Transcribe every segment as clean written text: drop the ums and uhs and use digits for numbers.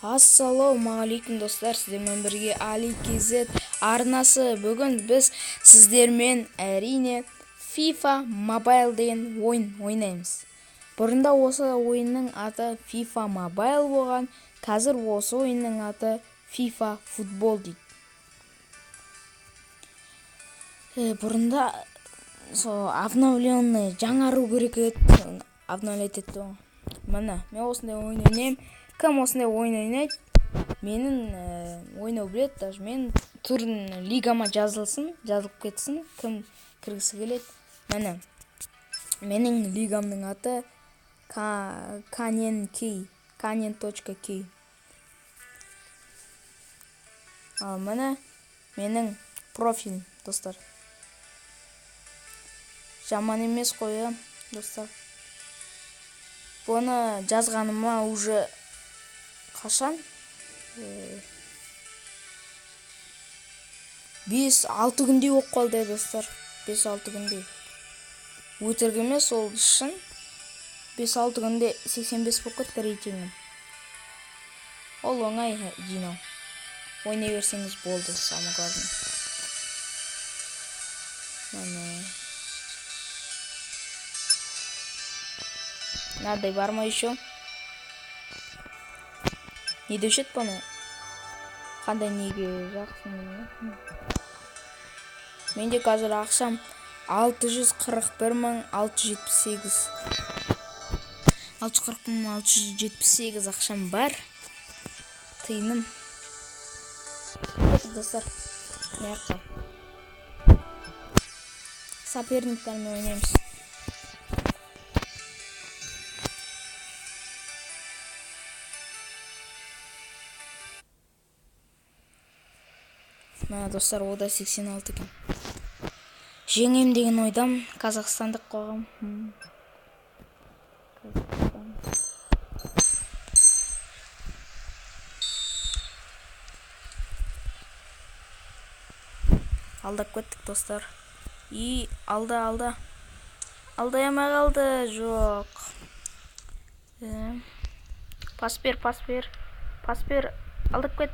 Ассалаумағалейкум достар, сіздермен бірге Али KZ арнасы. Бүгін біз сіздермен әрине FIFA Mobile деген ойын ойнаймыз. Бұрында осы ойынның аты FIFA Mobile болған, қазір осы ойынның аты FIFA Football дейді. Бұрында обновленный жаңару керек еді, обновлять етті. Міне, мен осындай ойын ойнаймын. Кім осындай ойын ойнайды? Менің ойнау білет, даже мен түрін лигама жазылып кетсін, кім кіргісі келеді. Міне, менің лигамның аты Canyon.key. Ал міне, менің профилім, достар. Жаман емес қой, достар. Бұны жазғаныма уже қашан? 5-6 күндей болып қалды, достар. 5-6 күндей. Өтірік емес, ол шын. 5-6 күнде 85 болып кетті рейтингім. Ол оңай жинау. Ойнай берсеңіз болды, самое главное. Надай бар ма еще? Не деушет бұны? Қандай неге жақсын? Менде қазір ақшам 641.678. 640.678 ақшам бар. Тыйным. Достар, мияққа. Соперниктермен ойнаймыз. Мына достар, ода 86 екен. Жеңем деген ойдам, қазақстандық қоғам. Алдап кеттік, достар. Алда. Алдаймай қалды, жоқ. Пас бер. Алдап кет.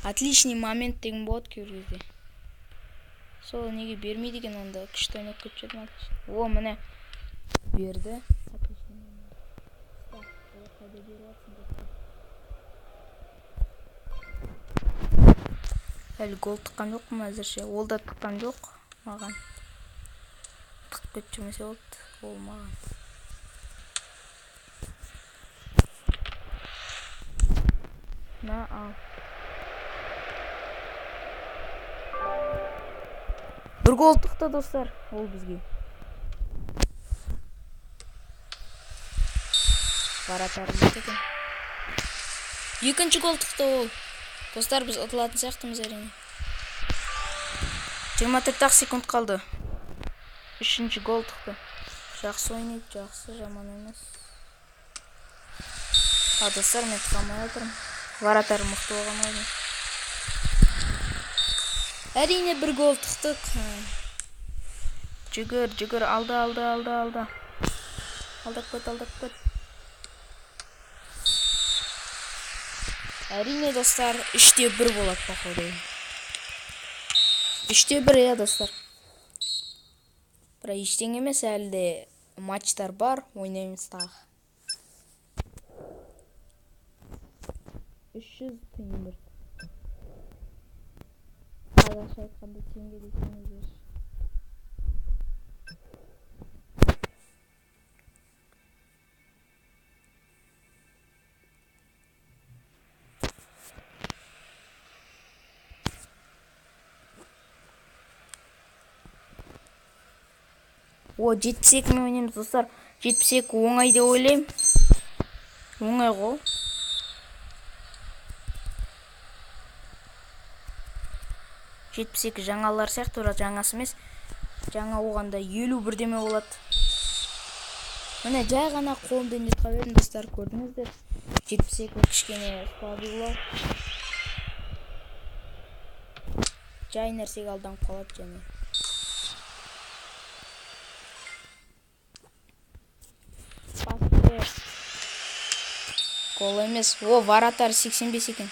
Отличный момент деген болады көргізде. Сол неге бермейді екен онда, күшті ойнап кетіп жатыр. О, міне берді. Әлі гол тыққан жоқ ма әзірше? Ол да тыққан жоқ маған. Тықып кетіп жүрмесе болды, ол маған. Ал. Бір гол тықты, достар, ол бізге. Баратарымыз екен. Екінші гол тықты ол. Достар, біз ұтылатын сияқтымыз әрине. 24 секунд қалды. Үшінші гол тықты. Жақсы ойнайды, жақсы, жаман емес. Достар, мен тұқамай отырмын. Варатар мұқты оған ойын. Әрине бір гол тықтық. Жүгір, алда. Алдап кет. Әрине, достар, 3-1 болады походу. 3-1, достар. Бірақ ештеңе емес, әлде матчтар бар, ойнаймыз тағы. 300 теңгер. Қазақша айтқанда теңге десеңіздер. О, 72 мен ойнаймыз, достар. 72 оңай деп ойлаймын. Оңай ғой. Жаңалар сияқты, бірақ жаңасы емес. Жаңа оғанда 50 бірдеме болады. Міне жай ғана қолымды нетқа бердім, достар, көрдіңіздер. 72 кішкене слабылау. Жай нәрсеге алданып қалады және. Пас бер. Гол емес. О, вратарь 85 екен.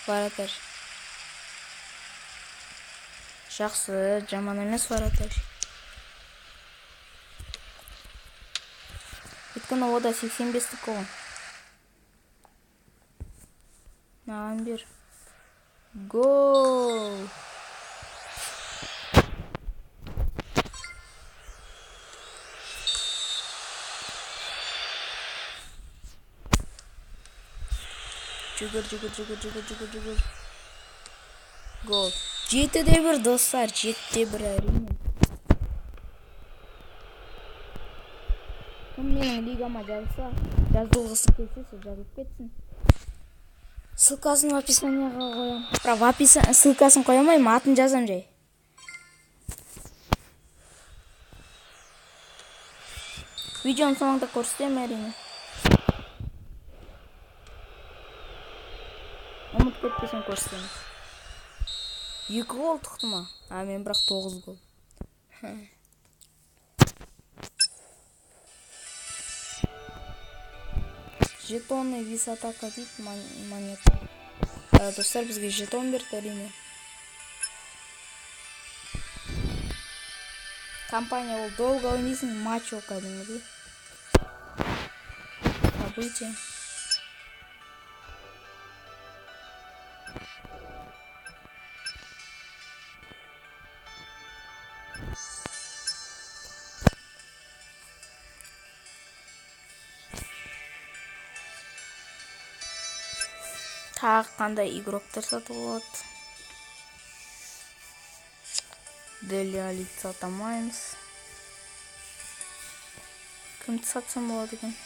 Вратарь. Жақсы, жаман емес вратарь. Өйткені ода 85-тік болған. Маған бер. Гол. Жүгір. Гол. 7-1 достар, 7-1 әрине. Кім менің лигама жазылса, жазылғысы келсе, жазылып кетсін. Ссылкасын в описанияға қоям. Бірақ ссылкасын қоймаймын, атын жазам жай. Видеоны соңында көрсетемін әрине. Ұмыт кетпесін көрсетемін. 2 гол тұқты ма? Мен бірақ 9 гол. Жетонный висатака дейді монета. Достар, бізге жетон берді әрине. Компания ол долго ойнайсың, матч ол кәдімгідей. Событие. Тағы қандай игроктар сатып алады. Дели Алит сатамаймыз. Кімді сатсам болады екен?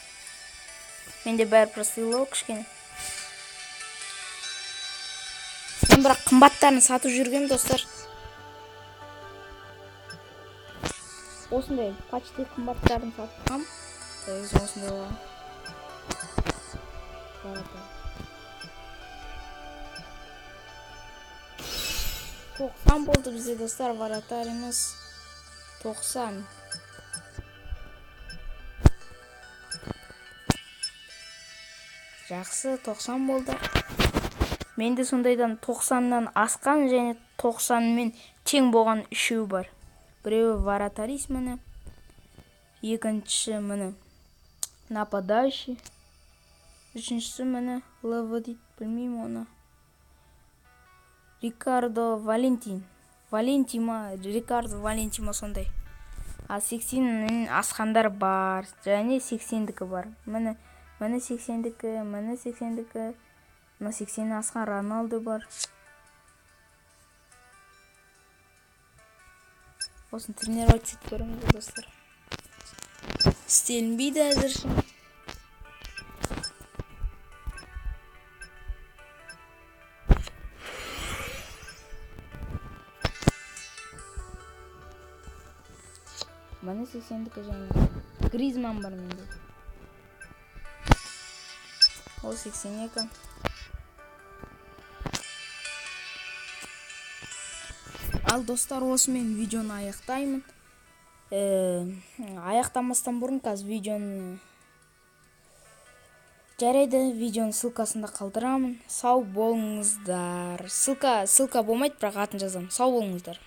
Менде бәрі просылау кішкене. Мен бірақ қымбаттарын сатып жүргем, достар. Осындай почти қымбаттарын сатқам. Осындай болған. 90 болды бізде, достар, вратарымыз 90. Жақсы, 90 болды. Менде сондайдан 90-нан асқан және 90-мен тең болған үшеу бар. Біреуі вратарис міне. Екіншісі міне нападающий. Үшіншісі міне ЛВ дейді, білмеймін оны. Рикардо Валентин. Рикардо Валентима сондай. 80-нен асқандар бар. Және 80-дікі бар. Міне 80-дікі, міне 80-дікі. Мына 80-нен асқан Роналдо бар. Осын тренировать етіп көріңіз, достар. Істелінбейді әзірше. Міне 80-дікі және Гризман бар менде. Ол 82. Ал достар, осымен видеоны аяқтаймын. Аяқтамастан бұрын қазір видеоны жарайды, видеоны ссылкасында қалдырамын. Сау болыңыздар. Ссылка болмайды, бірақ атын жазамын. Сау болыңыздар.